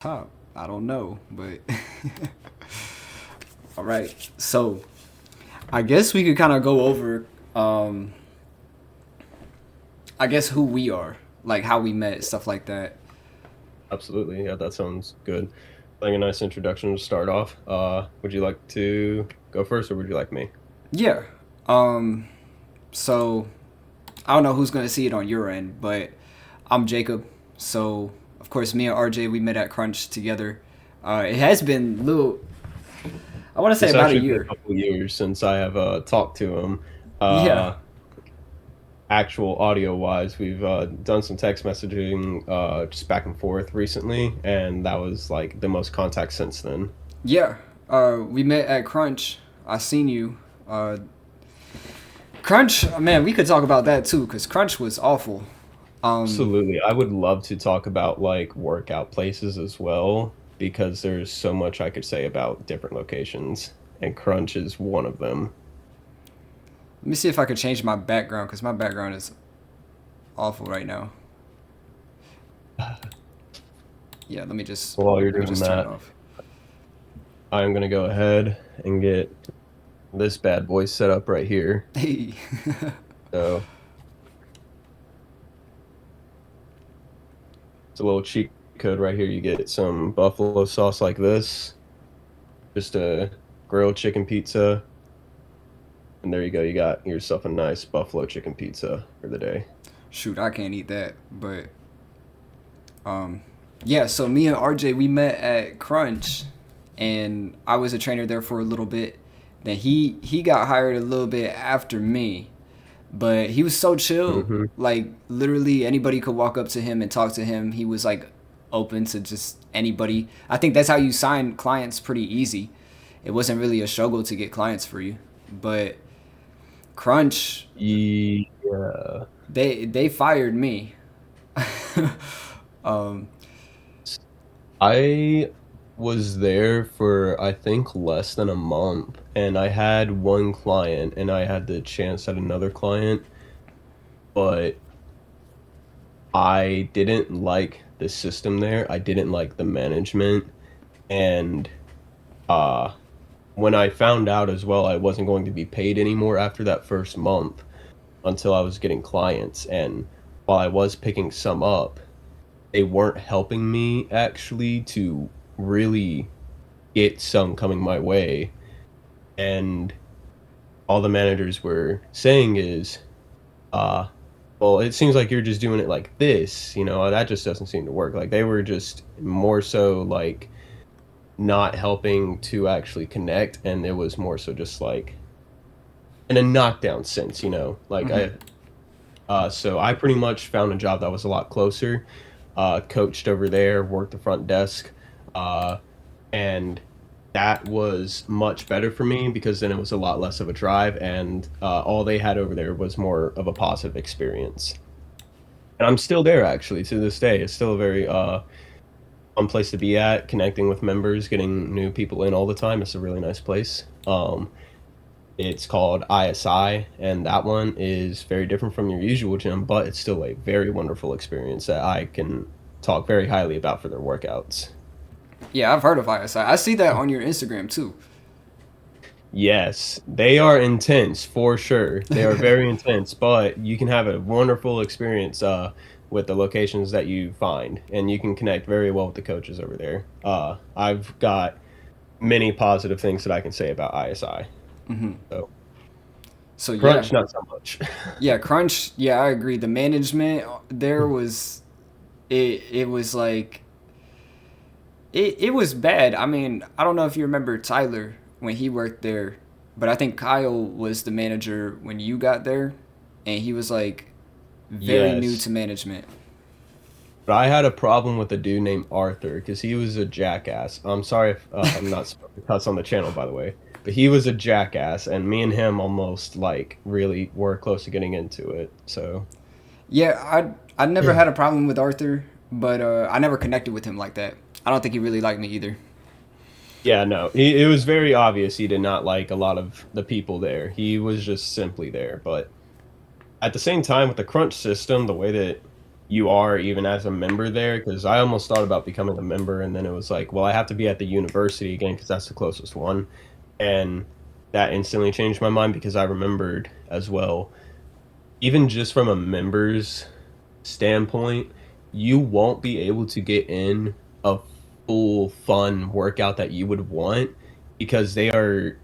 Top. I don't know, but all right. So I guess we could kind of go over, um, I guess who we are, like how we met, stuff like that. Absolutely. Yeah, that sounds good. I think a nice introduction to start off. Would you like to go first or would you like me? Yeah. Um. So I don't know who's gonna see it on your end, but I'm Jacob. So of course, me and RJ we met at Crunch together. It has been little. I want to say It's about a actually been a year. couple years since I have talked to him. Yeah. Uh, Actual audio wise, we've done some text messaging just back and forth recently, and that was like the most contact since then. Yeah. We met at Crunch. I seen you. Crunch, man, we could talk about that too, because Crunch was awful. Um, Absolutely. I would love to talk about like workout places as well because there's so much I could say about different locations, and Crunch is one of them. Let me see if I could change my background, because my background is awful right now. Yeah, While you're let me doing just turn it that, off. I'm gonna go ahead and get this bad boy set up right here. Hey. So it's a little cheat code right here. You get some buffalo sauce like this, just a grilled chicken pizza, and there you go. You got yourself a nice buffalo chicken pizza for the day. Shoot, I can't eat that. But um, yeah. So me and RJ we met at Crunch, and I was a trainer there for a little bit. Then he got hired a little bit after me, but he was so chill. Hmm. Like literally anybody could walk up to him and talk to him. He was like open to just anybody. I think that's how you sign clients pretty easy. It wasn't really a struggle to get clients for you. But Crunch, Yeah, they fired me. um, I was there for I think less than a month, and I had one client, and I had the chance at another client, but I didn't like the system there. I didn't like the management. And uh when I found out as well I wasn't going to be paid anymore after that first month until I was getting clients. And while I was picking some up, they weren't helping me actually to really get some coming my way. And all the managers were saying is, uh, well, it seems like you're just doing it like this, that just doesn't seem to work. Like they were just more so like not helping to actually connect, and it was more so just like in a knockdown sense, like mhm. so I pretty much found a job that was a lot closer, coached over there, worked the front desk, uh, and that was much better for me because then it was a lot less of a drive, and all they had over there was more of a positive experience. And I'm still there actually to this day. It's still a very fun place to be at, connecting with members, getting new people in all the time. It's a really nice place. It's called ISI, and that one is very different from your usual gym, but it's still a very wonderful experience that I can talk very highly about for their workouts. Yeah, I've heard of ISI. I see that on your Instagram too. Yes, they are intense for sure. They are very intense, but you can have a wonderful experience with the locations that you find, and you can connect very well with the coaches over there. I've got many positive things that I can say about ISI. So So yeah, Crunch, not so much. yeah, Crunch. Yeah, I agree. The management there was it was like it was bad. I mean, I don't know if you remember Tyler when he worked there, but I think Kyle was the manager when you got there, and he was like very new Yes, to management. but I had a problem with a dude named Arthur because he was a jackass. I'm sorry if I'm not supposed to cuss on the channel, by the way, but he was a jackass, and me and him almost like really were close to getting into it. So Yeah, I never had a problem with Arthur, but I never connected with him like that. I don't think he really liked me either. yeah, no, it was very obvious he did not like a lot of the people there. He was just simply there, but at the same time, with the crunch system, the way that you are even as a member there, because I almost thought about becoming a member, and then it was like, well, I have to be at the university again because that's the closest one, and that instantly changed my mind because I remembered as well, even just from a member's standpoint, you won't be able to get in a full fun workout that you would want because they are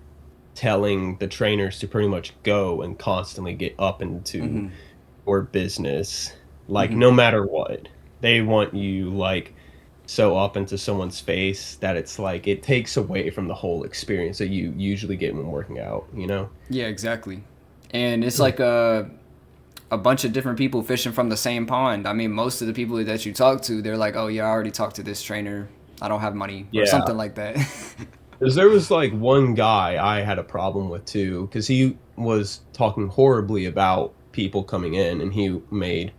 telling the trainers to pretty much go and constantly get up into Mm-hmm. your business, like Mm-hmm. no matter what. They want you like so up into someone's face that it's like it takes away from the whole experience that you usually get when working out, you know? Yeah, exactly. And it's like a bunch of different people fishing from the same pond. I mean, most of the people that you talk to, they're like, "Oh yeah, I already talked to this trainer. I don't have money," or Yeah. something like that. 'Cause there was, like, one guy I had a problem with too, because he was talking horribly about people coming in, and he made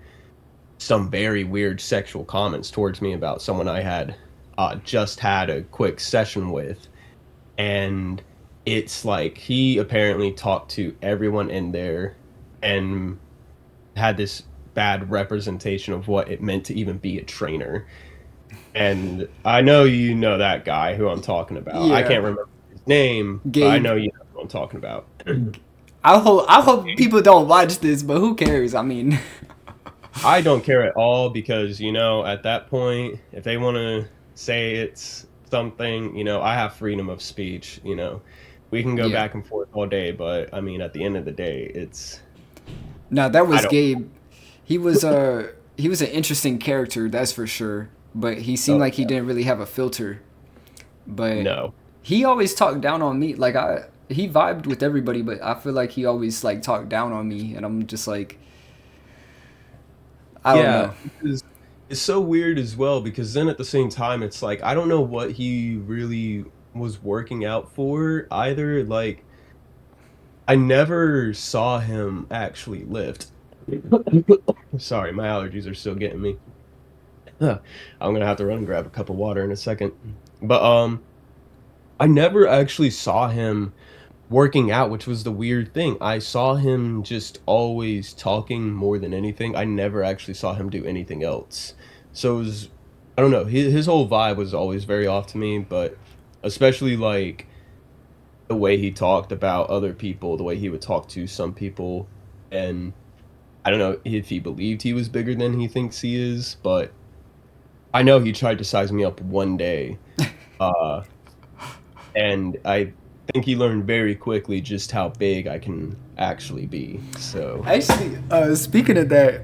some very weird sexual comments towards me about someone I had, just had a quick session with, and it's like he apparently talked to everyone in there and had this bad representation of what it meant to even be a trainer. And I know you know that guy who I'm talking about. I Yeah, can't remember his name, but I Gabe. know you know who I'm talking about. I hope people don't watch this, but who cares? I mean, I don't care at all because, you know, at that point, if they want to say it's something, you know, I have freedom of speech, you know. We can go yeah. back and forth all day, but I mean, at the end of the day, it's Now that I was don't Gabe. He was an interesting character, that's for sure. But he seemed oh like he didn't really have a filter. But no. he always talked down on me. Like he vibed with everybody, but I feel like he always like talked down on me, and I'm just like, I don't Yeah, know. because it's so weird as well because then at the same time it's like I don't know what he really was working out for either. Like I never saw him actually lift. Sorry, my allergies are still getting me. I'm gonna have to run and grab a cup of water in a second. But I never actually saw him working out, which was the weird thing. I saw him just always talking more than anything. I never actually saw him do anything else. So it was I don't know, his whole vibe was always very off to me, but especially like the way he talked about other people, the way he would talk to some people, and I don't know if he believed he was bigger than he thinks he is, but I know he tried to size me up one day. Uh and I think he learned very quickly just how big I can actually be. So, Actually, speaking of that,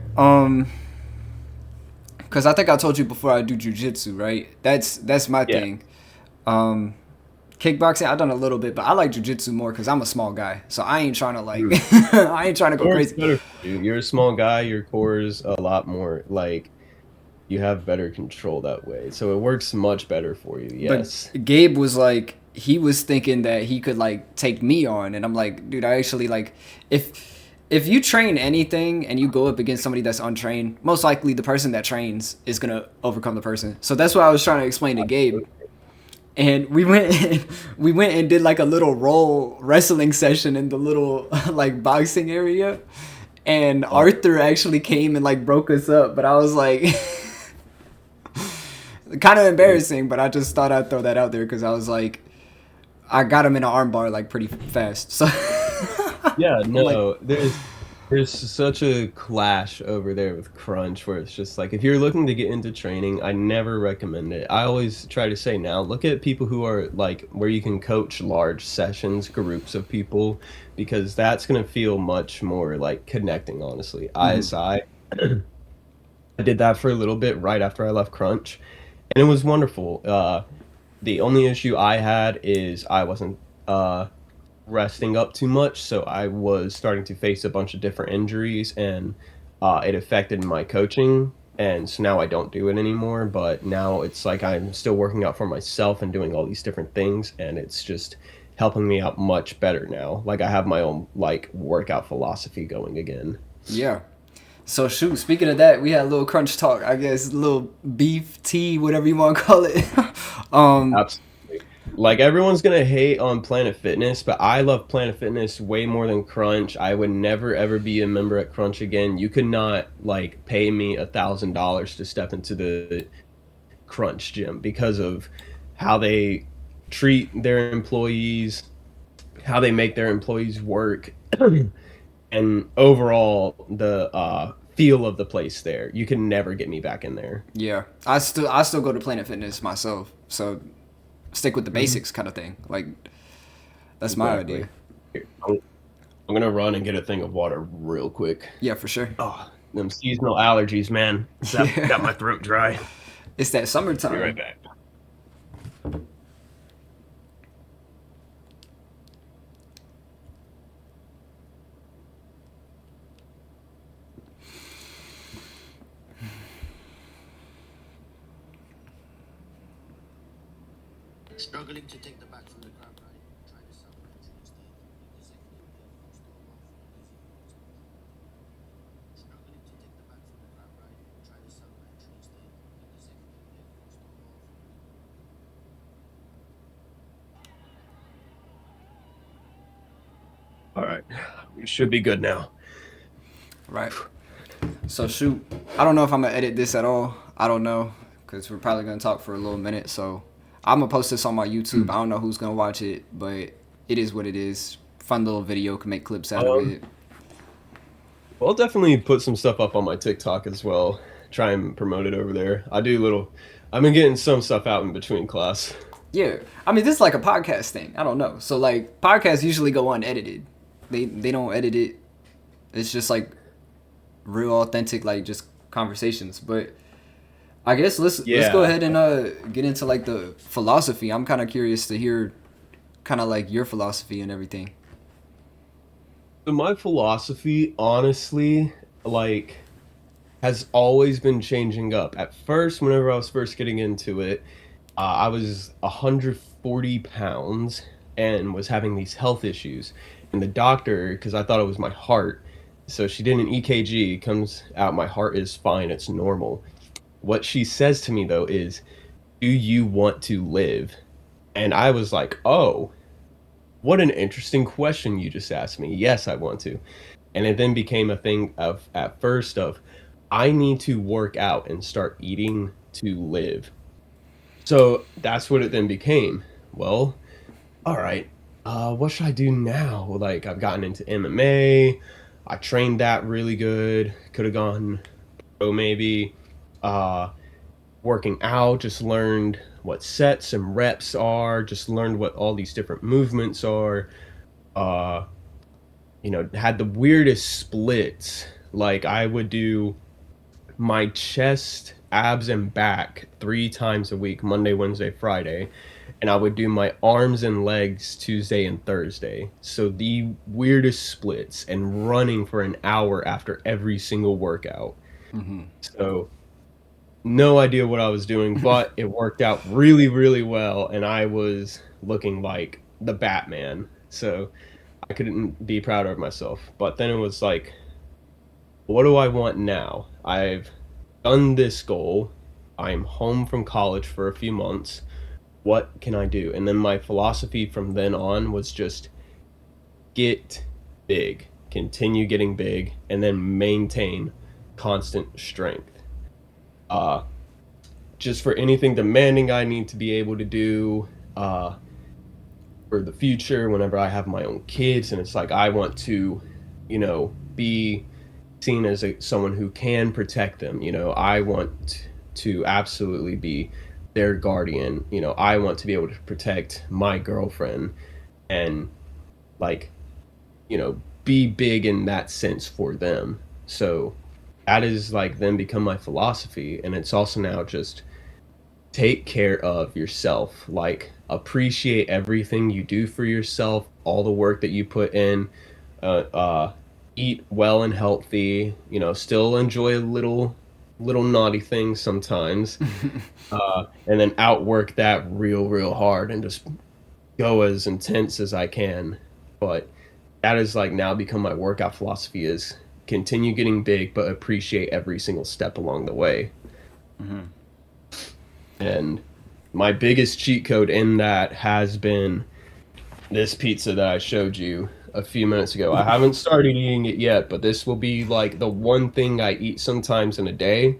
because I think I told you before I do jujitsu, right? That's my yeah. thing. Um, Kickboxing, I've done a little bit, but I like jujitsu more because I'm a small guy, so I ain't trying to like, Mm. I ain't trying to It go works crazy. better for you. You're a small guy, your core is a lot more like you have better control that way. So it works much better for you. But Yes. Gabe was like, he was thinking that he could like take me on, and I'm like, dude, I actually like, if you train anything and you go up against somebody that's untrained, most likely the person that trains is gonna overcome the person. So that's what I was trying to explain to Gabe. And we went we went and did like a little role wrestling session in the little like boxing area, and Uh, Arthur actually came and like broke us up, but I was like kind of embarrassing, but I just thought I'd throw that out there because I was like, I got him in an armbar like pretty fast. So yeah, I'm like, no, there's such a clash over there with crunch where it's just like if you're looking to get into training, I never recommend it. I always try to say now, look at people who are like where you can coach large sessions, groups of people, because that's gonna feel much more like connecting, honestly. mhm. ISI. I did that for a little bit right after I left Crunch, and it was wonderful. The only issue I had is I wasn't uh resting up too much, so I was starting to face a bunch of different injuries, and it affected my coaching. And so now I don't do it anymore. But now it's like I'm still working out for myself and doing all these different things, and it's just helping me out much better now. Like I have my own like workout philosophy going again. Yeah. So shoot, speaking of that, we had a little crunch talk, I guess, a little beef tea, whatever you want to call it. um, Absolutely. Like everyone's gonna hate on Planet Fitness, but I love Planet Fitness way more than Crunch. I would never ever be a member at Crunch again. You could not like pay me $1,000 to step into the Crunch gym because of how they treat their employees, how they make their employees work, and overall the feel of the place there. You can never get me back in there. Yeah, I still go to Planet Fitness myself. So stick with the Mhm. basics kind of thing. Like that's my Exactly. idea. Here, I'm gonna run and get a thing of water real quick. Yeah, for sure. Oh, them seasonal allergies, man. Got Yeah, my throat dry. it's that Be right summertime. back. Struggling to take the back from the crab ride, try to sell my dreams deep. Executive deal from store off, easy for struggling to take the back from the crab ride, try to sell my dreams deep. Executive deal from store off. All right, we should be good now. Right. So shoot, I don't know if I'm gonna edit this at all. I don't know, cause we're probably gonna talk for a little minute. So I'm gonna post this on my YouTube. I don't know who's gonna watch it, but it is what it is. Fun little video, can make clips out of Um, it. well, I'll definitely put some stuff up on my TikTok as well. Try and promote it over there. I do little. I've been getting some stuff out in between class. Yeah, I mean this is like a podcast thing. I don't know. So like podcasts usually go unedited. They don't edit it. It's just like real authentic, like just conversations. But I guess let's go Yeah. ahead and get into like the philosophy. I'm kind of curious to hear kind of like your philosophy and everything. So my philosophy, honestly, like, has always been changing up. At first, whenever I was first getting into it, I was 140 pounds and was having these health issues. And the doctor, because I thought it was my heart, so she did an EKG, comes out my heart is fine, it's normal. What she says to me though is, "Do you want to live?" And I was like, "Oh, what an interesting question you just asked me. Yes, I want to." And it then became a thing of at first of I need to work out and start eating to live. So that's what it then became. Well, all right, what should I do now? Like I've gotten into MMA. I trained that really good. Could have gone pro maybe. Uh, Working out, just learned what sets and reps are. Just learned what all these different movements are. Uh, had the weirdest splits. Like I would do my chest, abs, and back 3 times a week, Monday, Wednesday, Friday. And I would do my arms and legs Tuesday and Thursday. So the weirdest splits and running for an hour after every single workout. So no idea what I was doing, but it worked out really, really well. And I was looking like the Batman. So I couldn't be prouder of myself. But then it was like, what do I want now? I've done this goal. I'm home from college for a few months. What can I do? And then my philosophy from then on was just get big, continue getting big, and then maintain constant strength. Uh, just for anything demanding I need to be able to do for the future whenever I have my own kids. And it's like, I want to, be seen as someone who can protect them. I want to absolutely be their guardian. I want to be able to protect my girlfriend and like, be big in that sense for them. So that is like then become my philosophy. And it's also now just take care of yourself. Like appreciate everything you do for yourself, all the work that you put in. Uh, uh, Eat well and healthy. Still enjoy little naughty things sometimes, and then outwork that real, real hard and just go as intense as I can. But that is like now become my workout philosophy is continue getting big, but appreciate every single step along the way. And my biggest cheat code in that has been this pizza that I showed you a few minutes ago. I haven't started eating it yet, but this will be like the one thing I eat sometimes in a day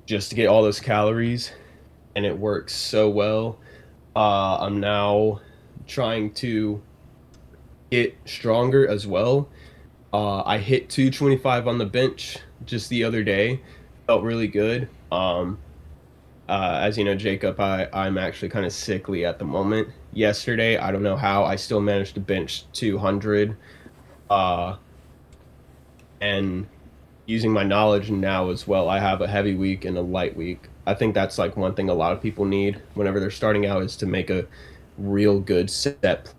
just to get all those calories, and it works so well. I'm now trying to get stronger as well. I hit 225 on the bench just the other day. Felt really good. As you know, Jacob, I'm actually kind of sickly at the moment. Yesterday, I don't know how I still managed to bench 200. Uh, and using my knowledge now as well, I have a heavy week and a light week. I think that's like one thing a lot of people need whenever they're starting out is to make a real good set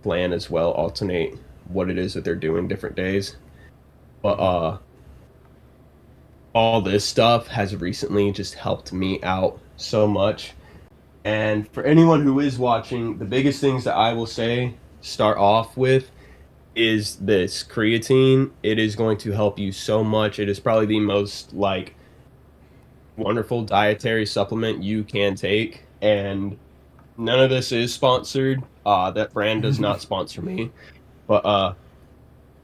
plan as well, alternate what it is that they're doing different days. But all this stuff has recently just helped me out so much. And for anyone who is watching, the biggest things that I will say start off with is this creatine. It is going to help you so much. It is probably the most like wonderful dietary supplement you can take. And none of this is sponsored. That brand does not sponsor me. But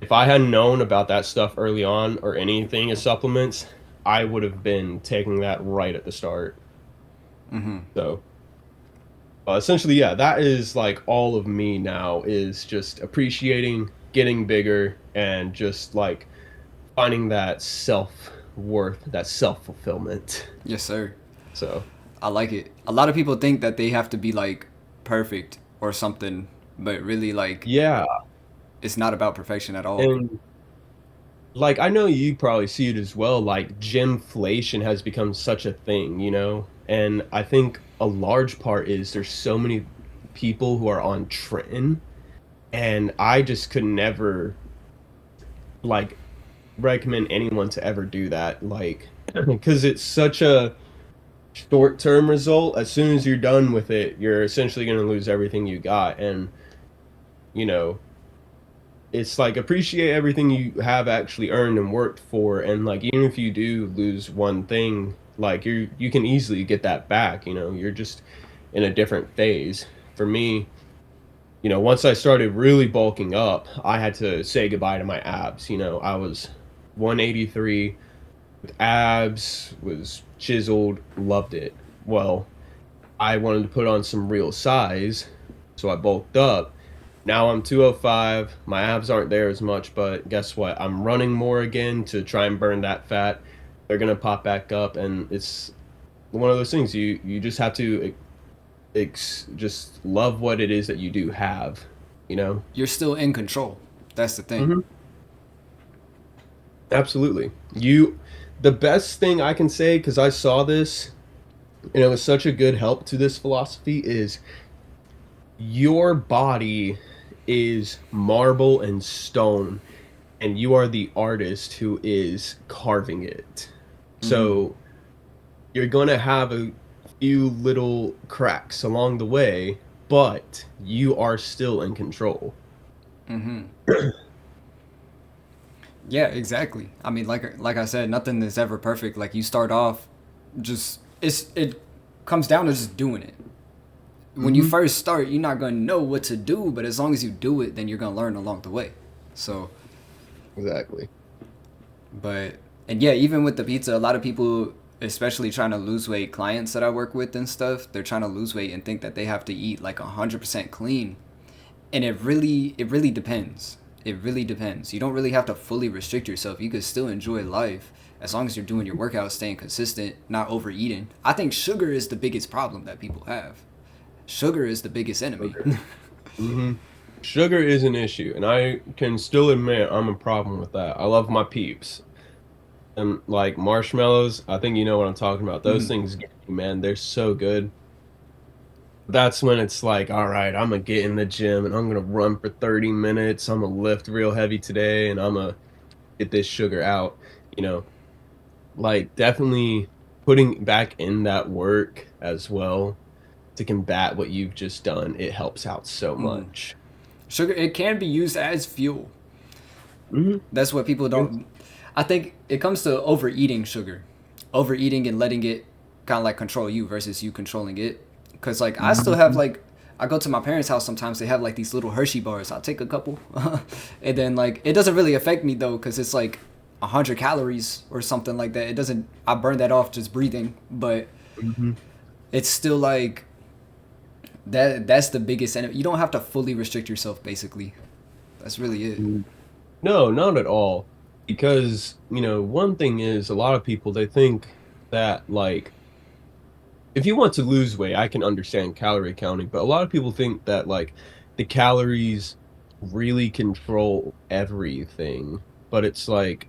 if I had known about that stuff early on or anything as supplements, I would have been taking that right at the start. So essentially, yeah, that is like all of me now is just appreciating getting bigger and just like finding that self-worth, that self-fulfillment. Yes, sir. So, I like it. A lot of people think that they have to be like perfect or something, but really like yeah, it's not about perfection at all. and like I know you probably see it as well, like gymflation has become such a thing, you know? And I think a large part is there's so many people who are on Trenton, and I just could never like recommend anyone to ever do that, like because it's such a short-term result. As soon as you're done with it, you're essentially going to lose everything you got, and you know, it's like appreciate everything you have actually earned and worked for, and like even if you do lose one thing, like you can easily get that back, you know. You're just in a different phase. For me, you know, once I started really bulking up, I had to say goodbye to my abs. You know, I was 183 with abs, was chiseled, loved it. Well, I wanted to put on some real size, so I bulked up. Now I'm 205. My abs aren't there as much, but guess what? I'm running more again to try and burn that fat. They're gonna pop back up, and it's one of those things you just have to just love what it is that you do have, you know? You're still in control. That's the thing. Hmm. Absolutely. The best thing I can say, because I saw this and it was such a good help to this philosophy, is your body is marble and stone, and you are the artist who is carving it. So you're going to have a few little cracks along the way, but you are still in control. Yeah, exactly. I mean, like I said, nothing is ever perfect. Like you start off, just it comes down to just doing it. When you Hmm. first start, you're not gonna know what to do, but as long as you do it, then you're gonna learn along the way. So, Exactly. but and yeah, even with the pizza, a lot of people, especially trying to lose weight, clients that I work with and stuff, they're trying to lose weight and think that they have to eat like 100% clean, and it really depends. It really depends. You don't really have to fully restrict yourself. You could still enjoy life as long as you're doing your workouts, staying consistent, not overeating. I think sugar is the biggest problem that people have. Sugar is the biggest enemy. Sugar. Hmm. Sugar is an issue, and I can still admit I'm a problem with that. I love my peeps. And like marshmallows, I think you know what I'm talking about. Those things get me, man. They're so good. That's when it's like, all right, I'm gonna get in the gym and I'm gonna run for 30 minutes. I'm gonna lift real heavy today and I'm gonna get this sugar out. You know, like definitely putting back in that work as well to combat what you've just done. It helps out so much. Sugar, it can be used as fuel. Hmm. That's what people don't. I think it comes to overeating sugar, overeating and letting it kind of like control you versus you controlling it. Cause like I still have Mhm. like I go to my parents' house sometimes. They have like these little Hershey bars. I'll take a couple, and then like it doesn't really affect me though, cause it's like 100 calories or something like that. It doesn't. I burn that off just breathing, but Mhm. it's still like that. That's the biggest enemy. You don't have to fully restrict yourself. Basically, that's really it. No, not at all. Because, one thing is a lot of people they think that like if you want to lose weight, I can understand calorie counting, but a lot of people think that like the calories really control everything. But it's like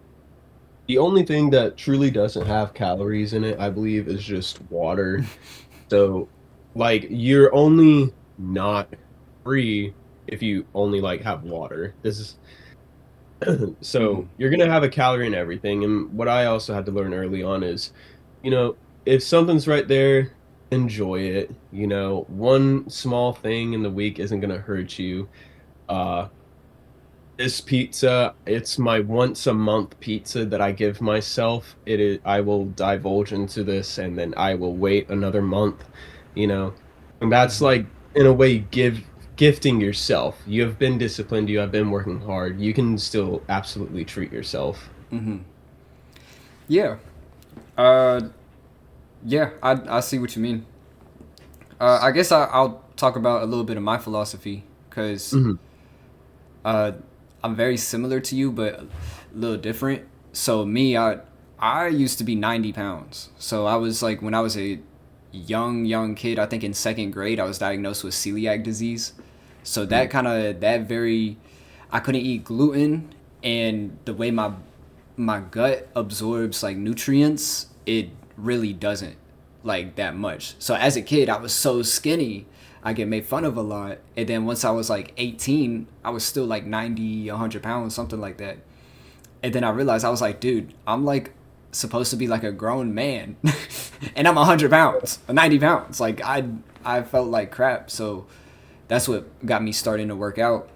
the only thing that truly doesn't have calories in it, I believe, is just water. So like you're only not free if you only like have water. This is Hmm. so you're gonna have a calorie in everything. And what I also had to learn early on is, you know, if something's right there, enjoy it. One small thing in the week isn't gonna hurt you. Uh, this pizza, it's my once a month pizza that I give myself. I will divulge into this and then I will wait another month, you know. And that's like in a way gifting yourself. You have been disciplined, you have been working hard. You can still absolutely treat yourself. Yeah. Uh. Yeah. I see what you mean. I guess I'll talk about a little bit of my philosophy because Mhm. uh, I'm very similar to you, but a little different. So me, I used to be 90 pounds. So I was like when I was a young kid, I think in second grade, I was diagnosed with celiac disease. So that kind of that very, I couldn't eat gluten, and the way my gut absorbs like nutrients, it really doesn't like that much. So as a kid, I was so skinny. I get made fun of a lot. And then once I was like 18, I was still like 90, 100 pounds, something like that. And then I realized I was like, dude, I'm like supposed to be like a grown man. And I'm 100 pounds, 90 pounds. Like I felt like crap. So that's what got me starting to work out.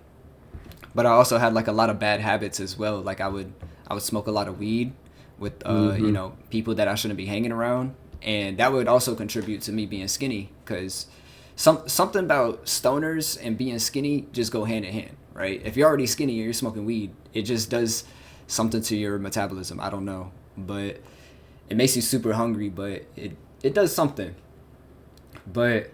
But I also had like a lot of bad habits as well. Like I would smoke a lot of weed with Mhm. people that I shouldn't be hanging around, and that would also contribute to me being skinny because something about stoners and being skinny just go hand in hand, right? If you're already skinny and you're smoking weed, it just does something to your metabolism. I don't know, but it makes you super hungry, but it does something. But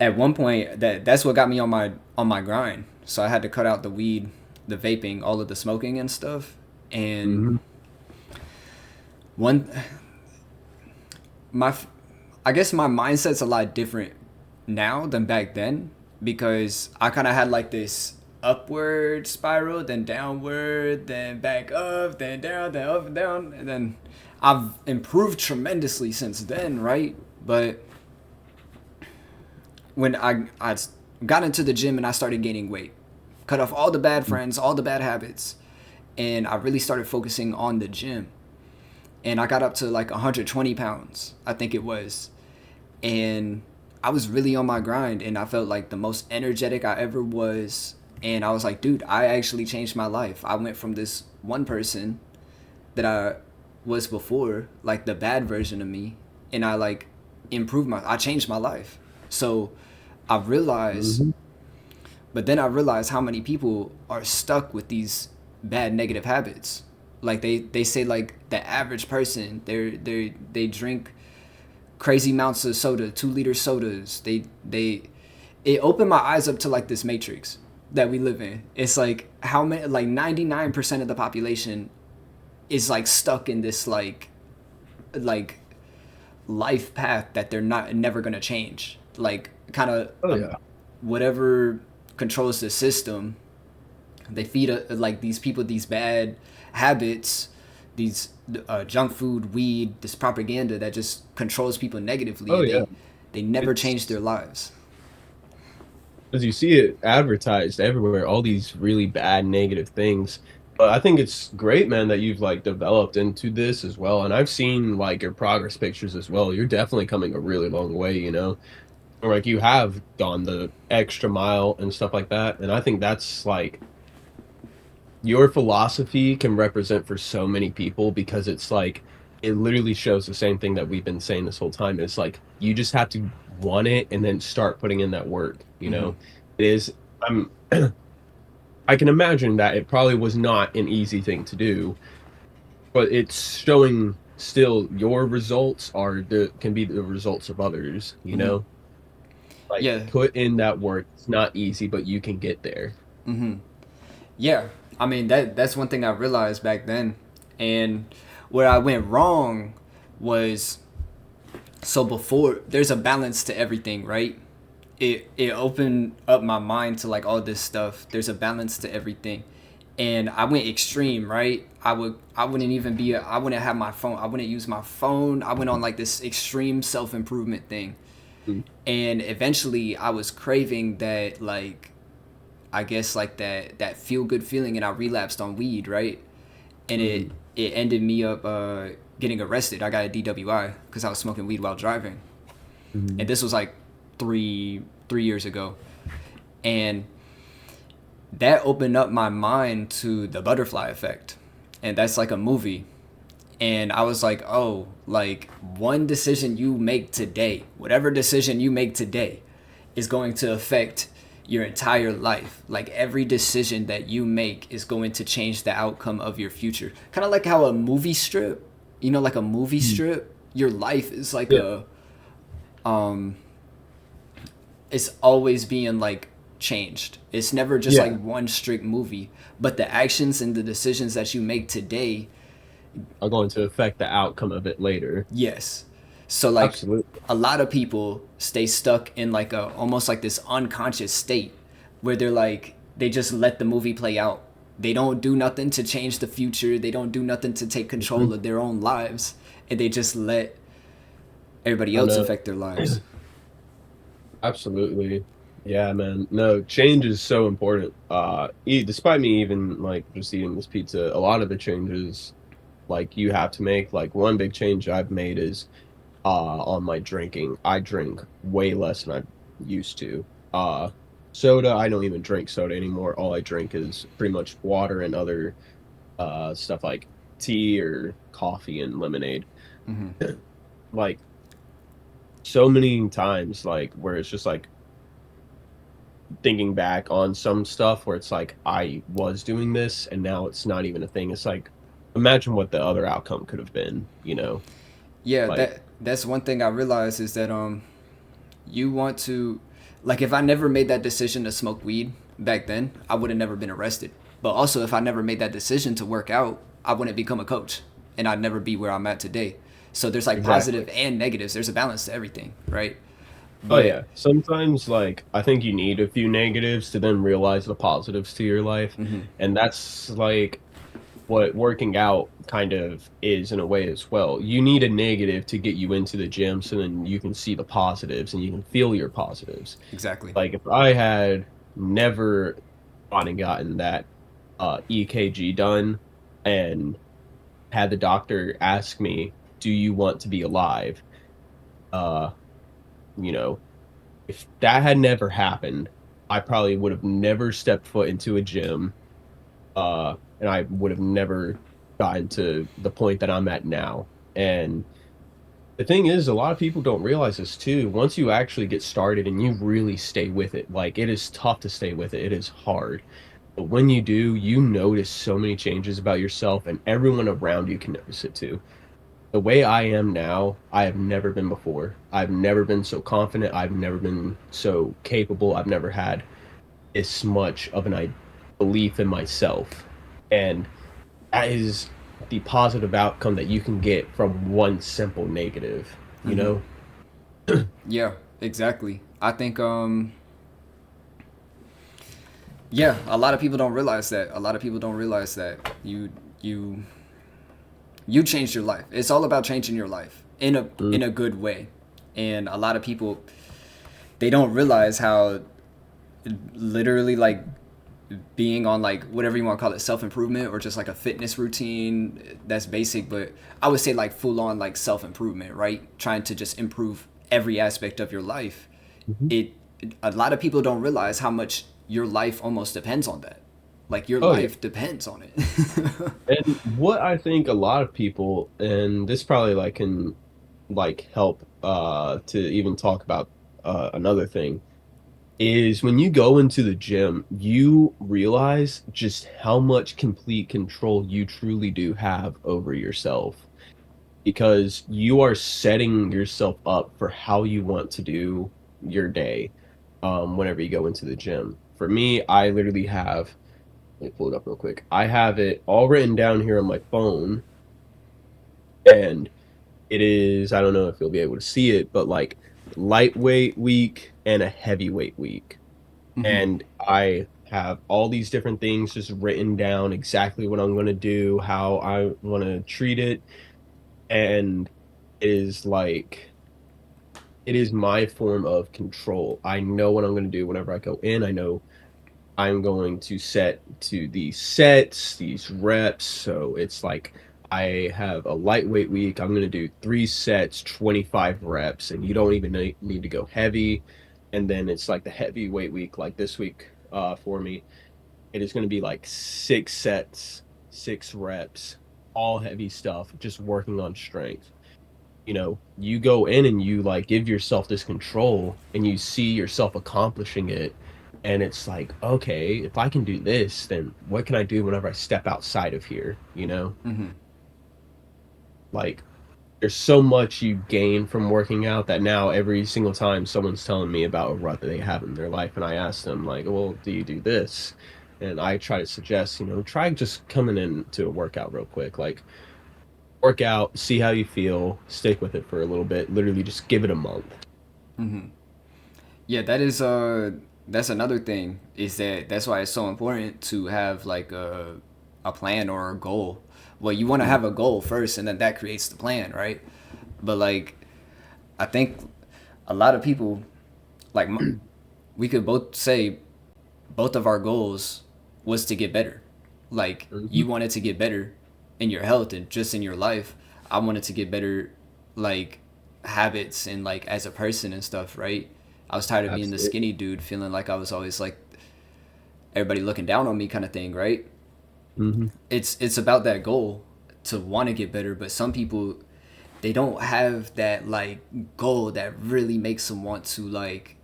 at one point, that's what got me on my grind. So I had to cut out the weed, the vaping, all of the smoking and stuff. And Mhm. one my I guess my mindset's a lot different now than back then because I kind of had like this upward spiral, then downward, then back up, then down, then up and down, and then I've improved tremendously since then, right? But when I got into the gym and I started gaining weight, cut off all the bad friends, all the bad habits, and I really started focusing on the gym. And I got up to like 120 pounds, I think it was. And I was really on my grind and I felt like the most energetic I ever was. And I was like, dude, I actually changed my life. I went from this one person that I was before, like the bad version of me, and I like I changed my life. So I realized, Mhm. but then I realized how many people are stuck with these bad negative habits. Like they say like the average person, they drink crazy amounts of soda, 2 liter sodas. They it opened my eyes up to like this matrix that we live in. It's like how many like 99% of the population is like stuck in this like life path that they're not never gonna change. Like kind of Oh yeah. whatever controls the system, they feed like these people these bad habits, these junk food, weed, this propaganda that just controls people negatively, Oh and yeah. they never change It's their lives. Because you see it advertised everywhere, all these really bad negative things. But I think it's great, man, that you've like developed into this as well. And I've seen like your progress pictures as well. You're definitely coming a really long way. Or like you have gone the extra mile and stuff like that. And I think that's like your philosophy can represent for so many people because it literally shows the same thing that we've been saying this whole time. It's like you just have to want it and then start putting in that work, you Mm-hmm. know. It is I'm I can imagine that it probably was not an easy thing to do, but it's showing still your results are the can be the results of others, you Mm-hmm. know? Like Yeah. put in that work. It's not easy, but you can get there. Mm-hmm. Yeah. I mean that's one thing I realized back then, and where I went wrong was, so before, there's a balance to everything, right? It opened up my mind to like all this stuff. There's a balance to everything, and I went extreme, right? I wouldn't even be I wouldn't have my phone. I wouldn't use my phone. I went on like this extreme self improvement thing, Mm, and eventually I was craving that, like, I guess like that feel good feeling, and I relapsed on weed, right? And mm, it ended me up getting arrested. I got a DWI because I was smoking weed while driving, and mm, this was like three years ago, and that opened up my mind to the butterfly effect, and that's like a movie. And I was like, oh, like one decision you make today, whatever decision you make today, is going to affect your entire life. Like every decision that you make is going to change the outcome of your future. Kind of like how a movie strip, like a movie mm. strip, your life is like Yeah, um it's always being like changed. It's never just like yeah, one strict movie, but the actions and the decisions that you make today, are going to affect the outcome of it later. yes. So like Absolutely. a lot of people stay stuck in like a almost like this unconscious state where they're like they just let the movie play out. They don't do nothing to change the future. They don't do nothing to take control Mhm. of their own lives, and they just let everybody I else know. affect their lives. Absolutely. Yeah, man. No, change is so important. Despite me even like just eating this pizza, a lot of the changes like you have to make, like one big change I've made is on my drinking. I drink way less than I used to. Soda, I don't even drink soda anymore. All I drink is pretty much water and other stuff like tea or coffee and lemonade. Hmm. Like so many times like where it's just like thinking back on some stuff where it's like I was doing this and now it's not even a thing. It's like imagine what the other outcome could have been, you know? Yeah, Like that's one thing I realized is that you want to, like, if I never made that decision to smoke weed back then, I would have never been arrested. But also, if I never made that decision to work out, I wouldn't become a coach, and I'd never be where I'm at today. So there's like exactly. positive and negatives. There's a balance to everything, right? Oh But yeah. Sometimes like I think you need a few negatives to then realize the positives to your life. mhm, And that's like what working out kind of is in a way as well. You need a negative to get you into the gym so then you can see the positives and you can feel your positives. exactly. Like if I had never gone and gotten that EKG done and had the doctor ask me, "Do you want to be alive?" Uh, you know, if that had never happened, I probably would have never stepped foot into a gym, and I would have never gotten to the point that I'm at now. And the thing is, a lot of people don't realize this too. Once you actually get started and you really stay with it, like it is tough to stay with it. It is hard. But when you do, you notice so many changes about yourself and everyone around you can notice it too. The way I am now, I have never been before. I've never been so confident. I've never been so capable. I've never had this much of an belief in myself. And that is the positive outcome that you can get from one simple negative, you Hmm. know? Yeah, exactly. I think yeah, a lot of people don't realize that. A lot of people don't realize that you you changed your life. It's all about changing your life Mm, in a good way. And a lot of people, they don't realize how literally like being on like whatever you want to call it, self improvement, or just like a fitness routine that's basic, but I would say like full on like self improvement, right? Trying to just improve every aspect of your life. mhm. It A lot of people don't realize how much your life almost depends on that. Like your Oh, yeah. life depends on it. And what I think a lot of people, and this probably like can like help to even talk about another thing is when you go into the gym, you realize just how much complete control you truly do have over yourself because you are setting yourself up for how you want to do your day whenever you go into the gym. For me, I literally have, let me pull it up real quick. I have it all written down here on my phone, and it is, I don't know if you'll be able to see it, but like lightweight week and a heavyweight week. And I have all these different things just written down exactly what I'm going to do, how I want to treat it. And it is like, it is my form of control. I know what I'm going to do whenever I go in. I know I'm going to set to these sets, these reps. So it's like I have a lightweight week. I'm going to do 3 sets, 25 reps, and you don't even need to go heavy. And then it's like the heavyweight week, like this week for me, it is going to be like 6 sets, 6 reps, all heavy stuff, just working on strength. You go in and you like give yourself this control and you see yourself accomplishing it. And it's like, okay, if I can do this, then what can I do whenever I step outside of here? Like, there's so much you gain from working out that now every single time someone's telling me about a rut that they have in their life, and I ask them, like, well, do you do this? And I try to suggest, try just coming into a workout real quick. Like, work out, see how you feel, stick with it for a little bit, literally just give it a month. Yeah, that's another thing is that's why it's so important to have like a plan or a goal. Well, you want to have a goal first, and then that creates the plan, right? But like, I think a lot of people like we could both say both of our goals was to get better. Like Mhm. you wanted to get better in your health and just in your life. I wanted to get better, like habits and like as a person and stuff, right? I was tired of being the Absolutely. skinny dude, feeling like I was always like everybody looking down on me kind of thing, right? Mhm. It's about that goal to want to get better, but some people they don't have that like goal that really makes them want to like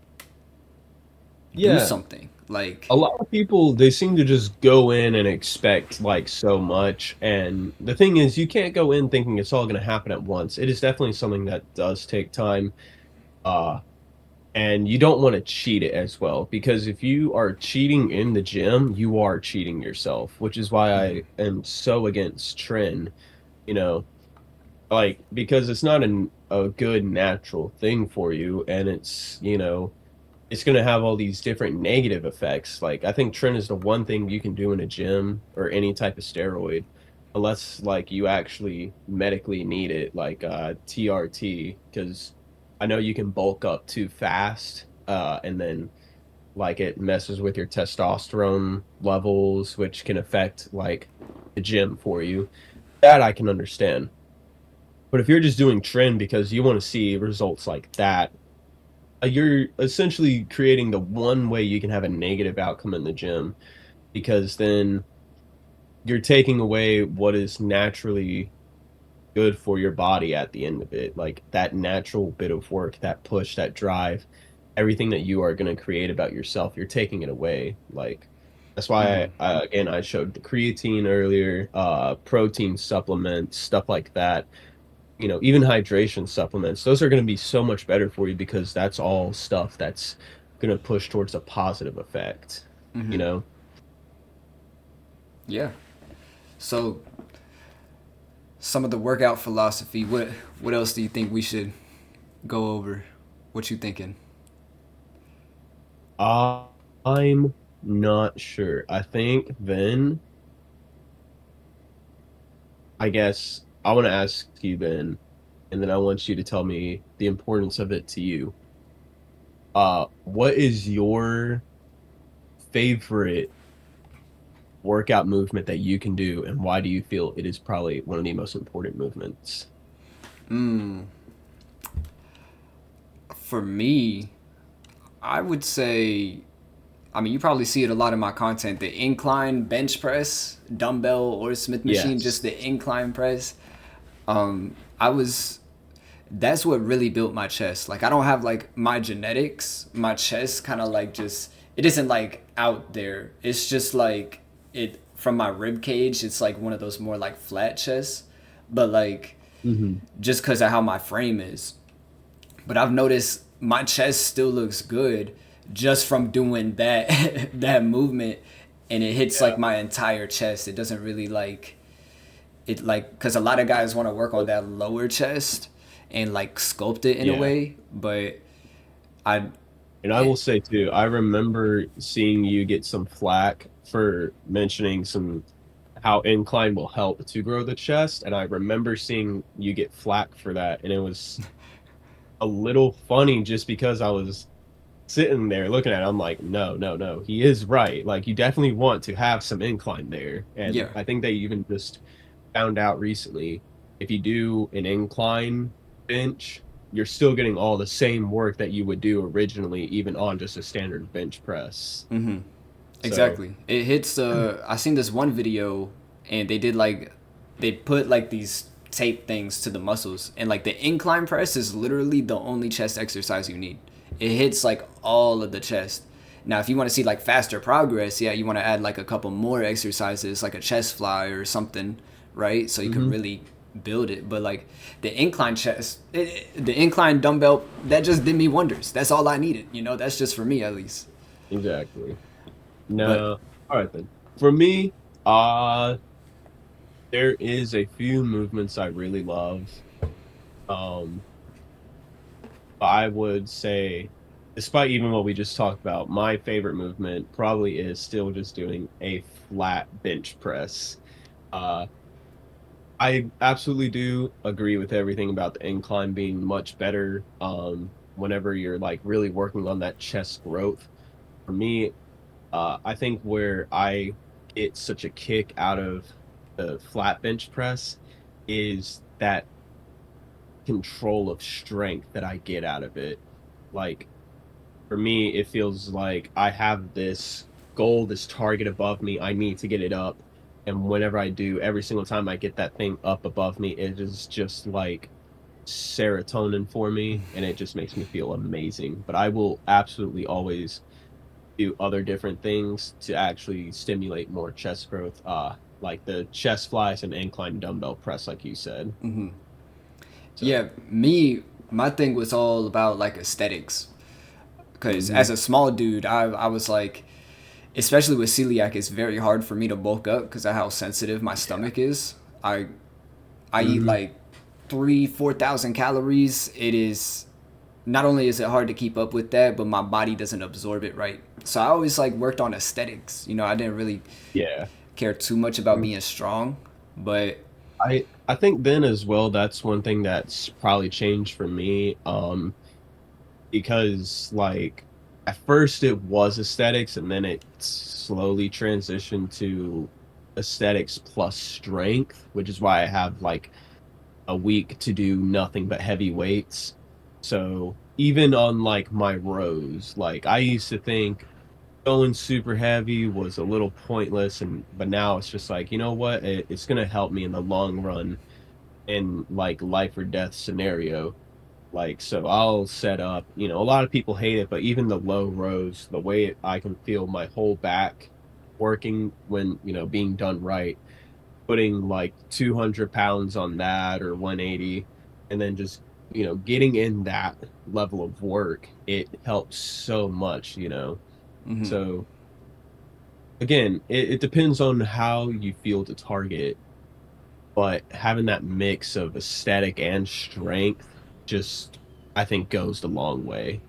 do Yeah, something. Like, a lot of people, they seem to just go in and expect, like, so much, and the thing is, you can't go in thinking it's all gonna happen at once. It is definitely something that does take time, uh, and you don't wanna cheat it as well, because if you are cheating in the gym, you are cheating yourself, which is why I am so against trend, you know? Like, because it's not a good natural thing for you, and it's gonna have all these different negative effects. Like, I think tren is the one thing you can do in a gym or any type of steroid, unless, like, you actually medically need it, like, TRT, because I know you can bulk up too fast, and then, like, it messes with your testosterone levels, which can affect, like, the gym for you. That I can understand. But if you're just doing tren because you wanna see results like that, you're essentially creating the one way you can have a negative outcome in the gym because then you're taking away what is naturally good for your body at the end of it. Like that natural bit of work, that push, that drive, everything that you are going to create about yourself, you're taking it away. Like that's why again I showed the creatine earlier, protein supplements, stuff like that, even hydration supplements, those are going to be so much better for you because that's all stuff that's going to push towards a positive effect, you know? yeah. So some of the workout philosophy. What else do you think we should go over? What you thinking? Uh, I'm not sure. I think then, I guess I want to ask you then, and then I want you to tell me the importance of it to you. What is your favorite workout movement that you can do, and why do you feel it is probably one of the most important movements? For me, I would say. I mean, you probably see it a lot in my content. The incline bench press, dumbbell or Smith machine, just Yes. the incline press. I was that's what really built my chest. Like I don't have like my genetics. My chest kind of like just it isn't like out there. It's just like it from my rib cage. It's like one of those more like flat chests, but like Hmm. just because of how my frame is. But I've noticed my chest still looks good just from doing that that movement, and it hits like Yeah. my entire chest. It doesn't really like it like because a lot of guys want to work on that lower chest and like sculpt it in a Yeah. way, but I And I will it, say too, I remember seeing you get some flack for mentioning some how incline will help to grow the chest, and I remember seeing you get flack for that, and it was a little funny just because I was sitting there looking at it. I'm like, no, no, no, he is right. Like, you definitely want to have some incline there, and yeah. I think they even just found out recently if you do an incline bench, you're still getting all the same work that you would do originally, even on just a standard bench press. So, Exactly. It hits. I seen this one video, and they did like, they put like these tape things to the muscles, and like the incline press is literally the only chest exercise you need. It hits like all of the chest. Now, if you want to see like faster progress, yeah, you want to add like a couple more exercises, like a chest fly or something, right? So you can mhm, really build it. But like the incline chest, the incline dumbbell, that just did me wonders. That's all I needed. You know, that's just for me at least. exactly. But No, all right then. For me, uh, there is a few movements I really love. Um, I would say, despite even what we just talked about, my favorite movement probably is still just doing a flat bench press. Uh, I absolutely do agree with everything about the incline being much better whenever you're like really working on that chest growth. For me, I think where I get such a kick out of the flat bench press is that control of strength that I get out of it. Like, for me, it feels like I have this goal, this target above me. I need to get it up. And whenever I do, every single time I get that thing up above me, it is just like serotonin for me. And it just makes me feel amazing. But I will absolutely always do other different things to actually stimulate more chest growth, like the chest flies and incline dumbbell press, like you said. So, yeah, my thing was all about like aesthetics. Because hmm as a small dude, I was like, especially with celiac, it's very hard for me to bulk up because of how sensitive my yeah. stomach is. I eat hmm like 3,000 to 4,000 calories. It is not only is it hard to keep up with that, but my body doesn't absorb it right. So I always like worked on aesthetics. You know, I didn't really Yeah. care too much about being strong, but I think then as well, that's one thing that's probably changed for me, because, like, at first it was aesthetics, and then it slowly transitioned to aesthetics plus strength, which is why I have, like, a week to do nothing but heavy weights. So, even on, like, my rows, like, I used to think going super heavy was a little pointless, but now it's just like, you know what? It's gonna help me in the long run in like life or death scenario. Like, so I'll set up, a lot of people hate it, but even the low rows, the way I can feel my whole back working when, being done right, putting like 200 pounds on that or 180, and then just, getting in that level of work, it helps so much. So again, it depends on how you feel to target, but having that mix of aesthetic and strength just, I think, goes the long way.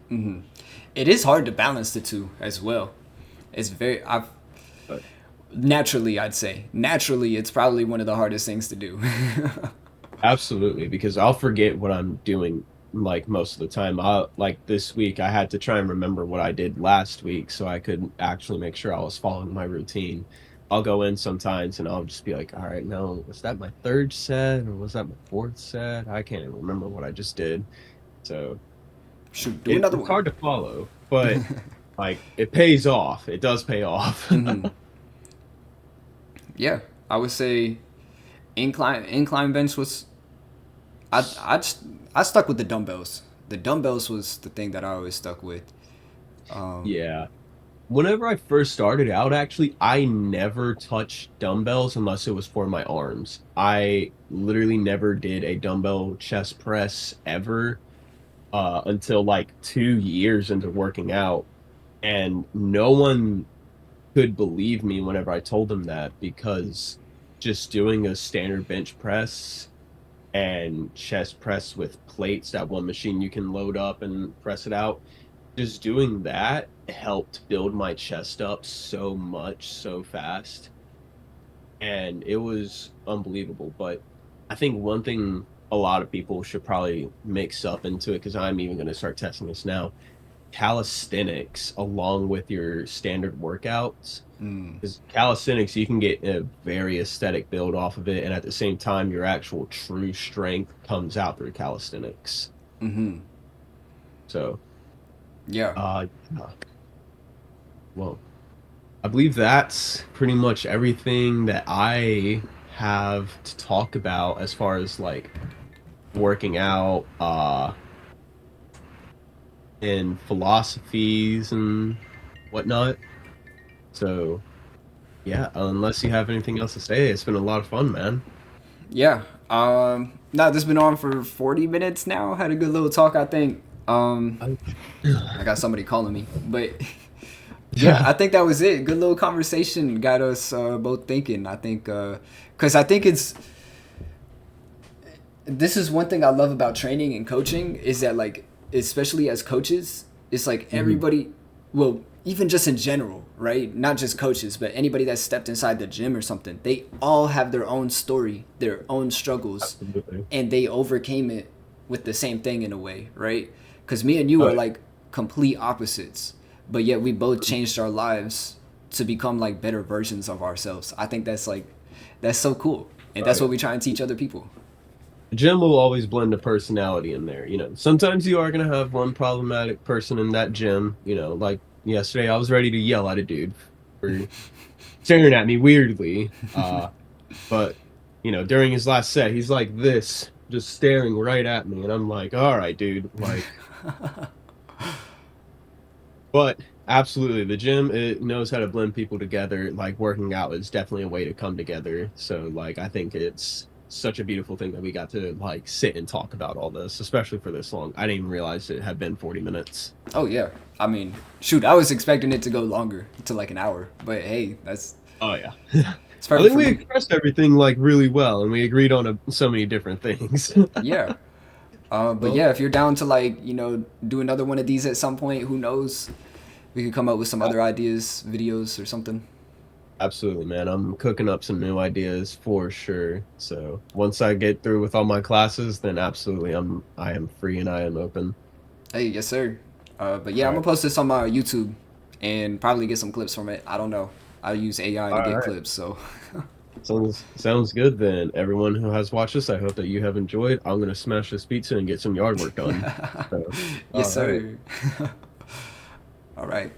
it is hard to balance the two as well. It's very I've But naturally I'd say naturally it's probably one of the hardest things to do. absolutely, because I'll forget what I'm doing like most of the time. Like this week, I had to try and remember what I did last week so I could actually make sure I was following my routine. I'll go in sometimes and I'll just be like, all right, no, was that my third set or was that my fourth set? I can't even remember what I just did. So Shoot, do another it's one. hard to follow, but like it pays off. It does pay off. Yeah, I would say incline bench was I just, I stuck with the dumbbells. The dumbbells was the thing that I always stuck with. Um, Yeah. Whenever I first started out, actually, I never touched dumbbells unless it was for my arms. I literally never did a dumbbell chest press ever until like 2 years into working out. And no one could believe me whenever I told them that because just doing a standard bench press and chest press with plates, that one machine you can load up and press it out, just doing that helped build my chest up so much so fast, and it was unbelievable. But I think one thing a lot of people should probably mix up into it, because I'm even going to start testing this now, calisthenics along with your standard workouts, mm, because calisthenics you can get a very aesthetic build off of it, and at the same time your actual true strength comes out through calisthenics. mm-hmm. So Yeah. yeah. Well, I believe that's pretty much everything that I have to talk about as far as like working out, and philosophies and whatnot. So yeah, unless you have anything else to say, it's been a lot of fun, man. Yeah. No, this has been on for 40 minutes now. Had a good little talk, I think. I- I got somebody calling me, but yeah, I think that was it. Good little conversation got us both thinking. I think because I think it's this is one thing I love about training and coaching is that like especially as coaches, it's like Mhm. everybody, well, even just in general, right? Not just coaches, but anybody that stepped inside the gym or something, they all have their own story, their own struggles, Absolutely. and they overcame it with the same thing in a way, right? Because me and you Oh, are yeah. like complete opposites, but yet we both changed our lives to become like better versions of ourselves. I think that's like that's so cool, and Oh, that's what yeah. we try and teach other people. Gym will always blend a personality in there. Sometimes you are gonna have one problematic person in that gym. Like yesterday, I was ready to yell at a dude for staring at me weirdly. But during his last set, he's like this, just staring right at me, and I'm like, all right, dude. Like, but absolutely, the gym, it knows how to blend people together. Like working out is definitely a way to come together. So like, I think it's such a beautiful thing that we got to like sit and talk about all this, especially for this long. I didn't even realize it had been 40 minutes. Oh yeah. I mean, shoot, I was expecting it to go longer, to like an hour. But hey, that's Oh yeah. it's I perfect think for we me. expressed everything like really well, and we agreed on so many different things. Yeah. But Well, yeah, if you're down to like, do another one of these at some point, who knows? We could come up with some other ideas, videos or something. absolutely, man. I'm cooking up some new ideas for sure. So once I get through with all my classes, then absolutely, I am free and I am open. Hey, yes sir. But yeah, All I'm gonna right, post this on my YouTube and probably get some clips from it. I don't know. I use AI to all get right. clips, so Sounds good then. Everyone who has watched this, I hope that you have enjoyed. I'm gonna smash this pizza and get some yard work done. So, yes all right. sir. All right.